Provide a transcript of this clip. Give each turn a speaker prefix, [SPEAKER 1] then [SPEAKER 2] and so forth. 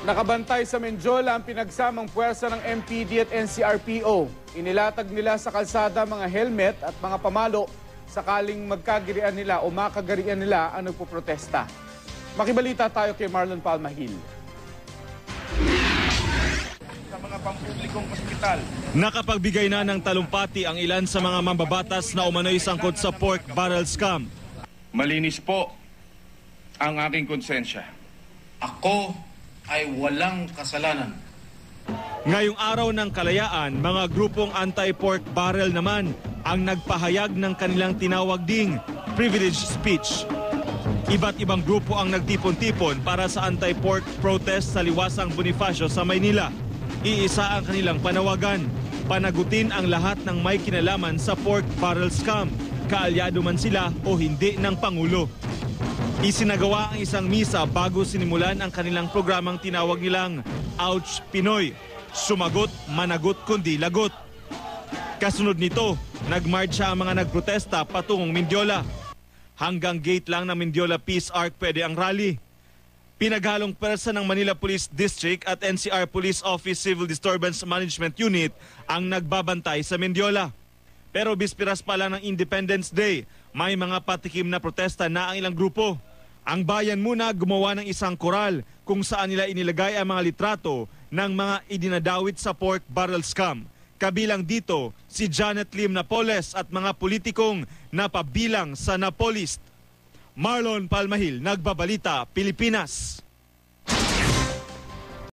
[SPEAKER 1] Nakabantay sa Mendiola ang pinagsamang puwersa ng MPD at NCRPO. Inilatag nila sa kalsada mga helmet at mga pamalo sakaling magkagirian nila o makagarian nila ang nagpoprotesta. Makibalita tayo kay Marlon Palmahil.
[SPEAKER 2] Sa mga pampublikong ospital.
[SPEAKER 3] Nakapagbigay na ng talumpati ang ilan sa mga mambabatas na umano'y sangkot sa pork barrel scam.
[SPEAKER 2] Malinis po ang aking konsensya.
[SPEAKER 4] Ako ay walang kasalanan.
[SPEAKER 3] Ngayong araw ng kalayaan, mga grupong anti-pork barrel naman ang nagpahayag ng kanilang tinawag ding privilege speech. Iba't ibang grupo ang nagtipon-tipon para sa anti-pork protest sa Liwasang Bonifacio sa Maynila. Iisa ang kanilang panawagan, panagutin ang lahat ng may kinalaman sa pork barrel scam, kaalyado man sila o hindi ng Pangulo. Isinagawa ang isang misa bago sinimulan ang kanilang programang tinawag nilang Ouch Pinoy, sumagot, managot kundi lagot. Kasunod nito, nagmarcha ang mga nagprotesta patungong Mendiola. Hanggang gate lang ng Mendiola Peace Arc pwede ang rally. Pinaghalong pwersa ng Manila Police District at NCR Police Office Civil Disturbance Management Unit ang nagbabantay sa Mendiola. Pero bispiras pa lang ng Independence Day, may mga patikim na protesta na ang ilang grupo. Ang bayan muna gumawa ng isang koral kung saan nila inilagay ang mga litrato ng mga idinadawit sa pork barrel scam. Kabilang dito si Janet Lim Napoles at mga politikong napabilang sa Napolist. Marlon Palmahil, Nagbabalita, Pilipinas.